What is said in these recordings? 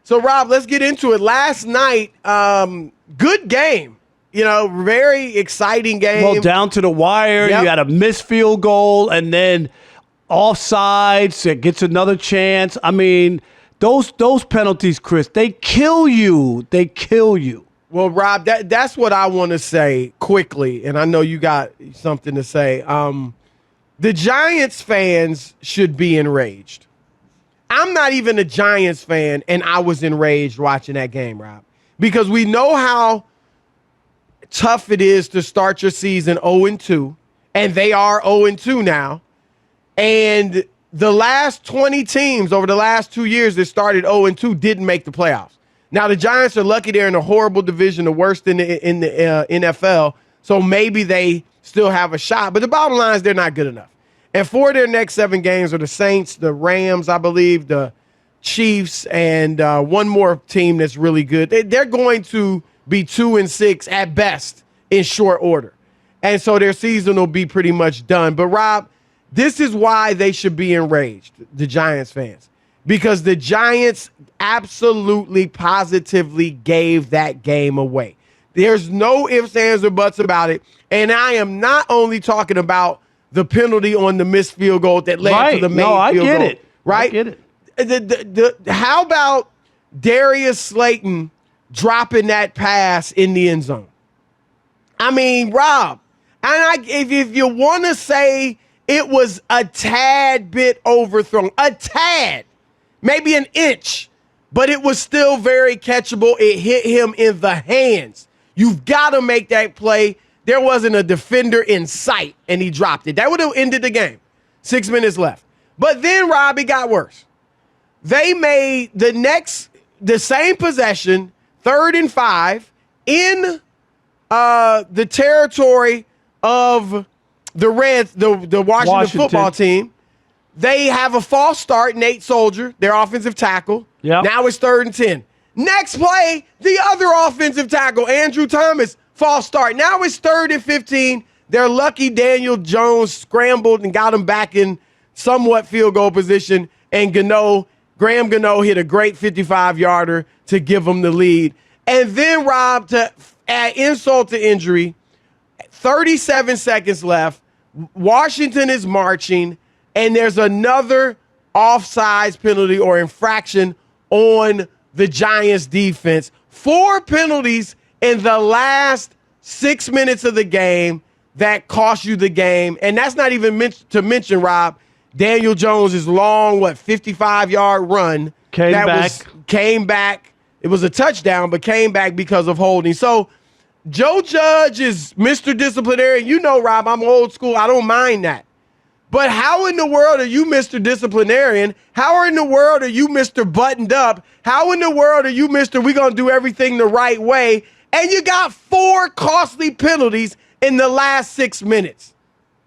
So, Rob, let's get into it. Last night, good game. Very exciting game. Well, down to the wire. Yep. You had a missed field goal, and then offsides. It gets another chance. I mean, those penalties, Chris, they kill you. They kill you. Well, Rob, that's what I want to say quickly, and I know you got something to say. The Giants fans should be enraged. I'm not even a Giants fan, and I was enraged watching that game, Rob, because we know how tough it is to start your season 0-2, and they are 0-2 now. And the last 20 teams over the last 2 years that started 0-2 didn't make the playoffs. Now, the Giants are lucky they're in a horrible division, the worst in the NFL, so maybe they still have a shot. But the bottom line is they're not good enough. And for their next 7 games are the Saints, the Rams, I believe, the Chiefs, and one more team that's really good. They're going to be 2-6 at best in short order. And so their season will be pretty much done. But, Rob, this is why they should be enraged, the Giants fans, because the Giants absolutely, positively gave that game away. There's no ifs, ands, or buts about it. And I am not only talking about the penalty on the missed field goal that led to the main field goal. It. Right? I get it. How about Darius Slayton dropping that pass in the end zone? I mean, Rob, and if you want to say it was a tad bit overthrown, a tad, maybe an inch, but it was still very catchable. It hit him in the hands. You've got to make that play. There wasn't a defender in sight, and he dropped it. That would have ended the game. 6 minutes left. But then, Rob, it got worse. They made the same possession, 3rd and 5, in the territory of the Reds, the Washington football team. They have a false start, Nate Soldier, their offensive tackle. Yep. Now it's 3rd and 10. Next play, the other offensive tackle, Andrew Thomas, false start. Now it's 3rd and 15. They're lucky Daniel Jones scrambled and got him back in somewhat field goal position, and Graham Gano hit a great 55-yarder to give them the lead. And then, Rob, to add insult to injury, 37 seconds left. Washington is marching, and there's another offsides penalty or infraction on the Giants defense. 4 penalties in the last 6 minutes of the game that cost you the game. And that's not even to mention, Rob, Daniel Jones' long, 55-yard run. Came back. It was a touchdown, but came back because of holding. So Joe Judge is Mr. Disciplinary. You know, Rob, I'm old school. I don't mind that. But how in the world are you Mr. Disciplinarian? How in the world are you Mr. Buttoned Up? How in the world are you Mr. We gonna do everything the right way? And you got 4 costly penalties in the last 6 minutes.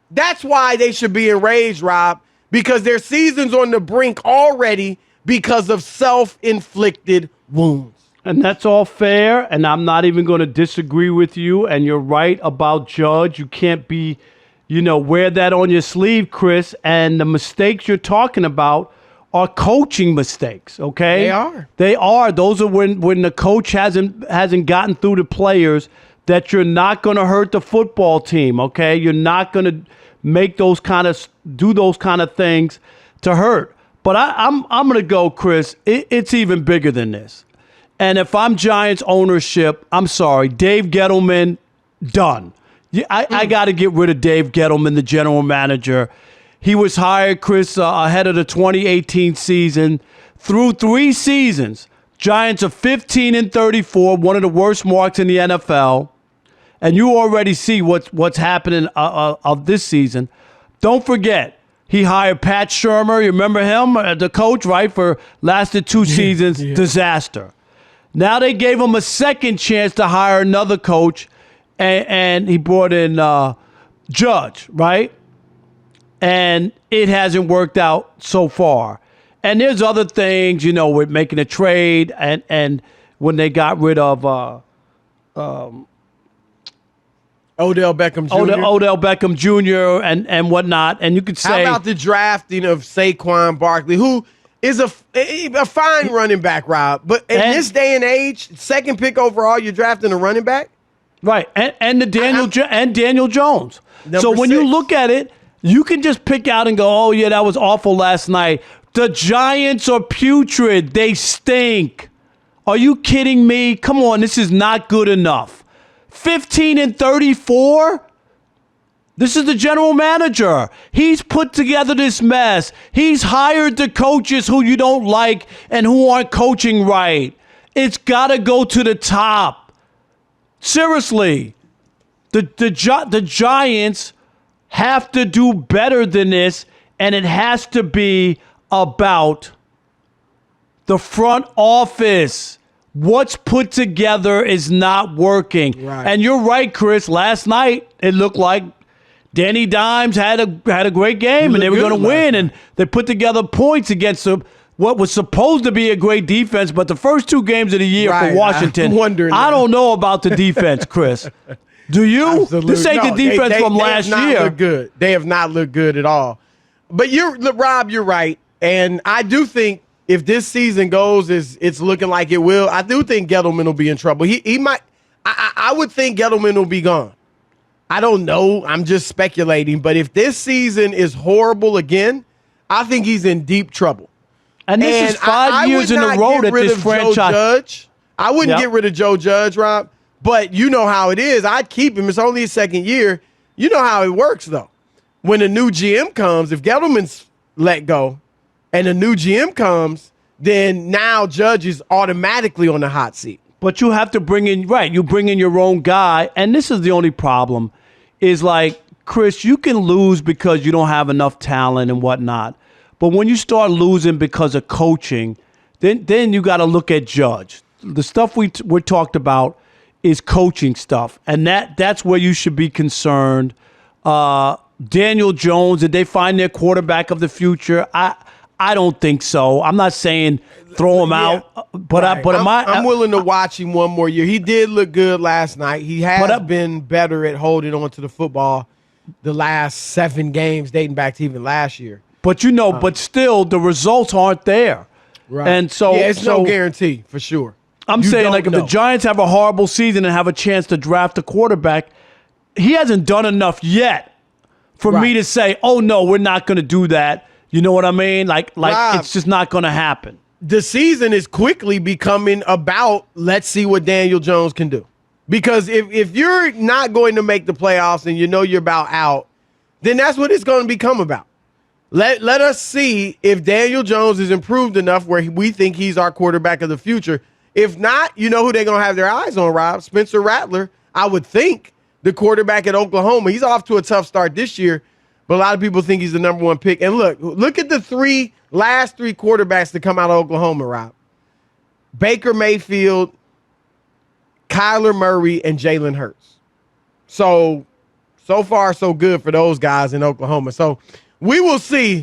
That's why they should be enraged, Rob, because their season's on the brink already because of self-inflicted wounds. And that's all fair, and I'm not even going to disagree with you. And you're right about Judge. You can't be, wear that on your sleeve, Chris. And the mistakes you're talking about are coaching mistakes, okay? They are. Those are when the coach hasn't gotten through the players that you're not going to hurt the football team, okay? You're not going to make do those kind of things to hurt. But I'm going to go, Chris. It's even bigger than this. And if I'm Giants ownership, I'm sorry, Dave Gettleman, done. I got to get rid of Dave Gettleman, the general manager. He was hired, Chris, ahead of the 2018 season. Through 3 seasons, Giants are 15-34, one of the worst marks in the NFL. And you already see what's happening of this season. Don't forget, he hired Pat Shurmur. You remember him, the coach, right? Lasted 2 seasons. Yeah. Disaster. Now they gave him a second chance to hire another coach, and he brought in Judge, right? And it hasn't worked out so far. And there's other things, with making a trade and when they got rid of Odell Beckham Jr. Odell Beckham Jr. and whatnot. And you could say, how about the drafting of Saquon Barkley, who is a fine running back, Rob. But in this day and age, second pick overall, you're drafting a running back? Right, and Daniel Jones. So when 6. you look at it, you can just pick out and go, oh, yeah, that was awful last night. The Giants are putrid. They stink. Are you kidding me? Come on, this is not good enough. 15-34? This is the general manager. He's put together this mess. He's hired the coaches who you don't like and who aren't coaching right. It's got to go to the top. Seriously. The Giants have to do better than this, and it has to be about the front office. What's put together is not working. Right. And you're right, Chris. Last night, it looked like Danny Dimes had a great game, and they were going to win, and they put together points against what was supposed to be a great defense, but the first 2 games of the year for Washington, I don't know about the defense, Chris. Do you? Absolutely. This ain't the defense from last year. Look good. They have not looked good at all. But Rob, you're right, and I do think if this season goes as it's looking like it will, I do think Gettleman will be in trouble. He might. I would think Gettleman will be gone. I don't know. I'm just speculating. But if this season is horrible again, I think he's in deep trouble. And this is 5 years in a row that this franchise. I wouldn't get rid of Joe Judge, Rob. But you know how it is. I'd keep him. It's only his second year. You know how it works, though. When a new GM comes, if Gettleman's let go and a new GM comes, then now Judge is automatically on the hot seat. But you have to bring in, you bring in your own guy. And this is the only problem is like, Chris, you can lose because you don't have enough talent and whatnot. But when you start losing because of coaching, then you got to look at Judge. The stuff we talked about is coaching stuff. And that's where you should be concerned. Daniel Jones, did they find their quarterback of the future? I don't think so. I'm not saying throw him out, but I'm willing to watch him one more year. He did look good last night. He has been better at holding on to the football the last 7 games, dating back to even last year. But but still, the results aren't there. Right. And so it's no guarantee for sure. I'm saying, like, if the Giants have a horrible season and have a chance to draft a quarterback, he hasn't done enough yet for me to say, oh, no, we're not going to do that. You know what I mean? Like Rob, it's just not going to happen. The season is quickly becoming about let's see what Daniel Jones can do. Because if you're not going to make the playoffs and you know you're about out, then that's what it's going to become about. Let us see if Daniel Jones is improved enough where we think he's our quarterback of the future. If not, you know who they're going to have their eyes on, Rob? Spencer Rattler, I would think, the quarterback at Oklahoma. He's off to a tough start this year, but a lot of people think he's the number 1 pick. And look at the last 3 quarterbacks to come out of Oklahoma, Rob. Baker Mayfield, Kyler Murray, and Jalen Hurts. So far, so good for those guys in Oklahoma. So we will see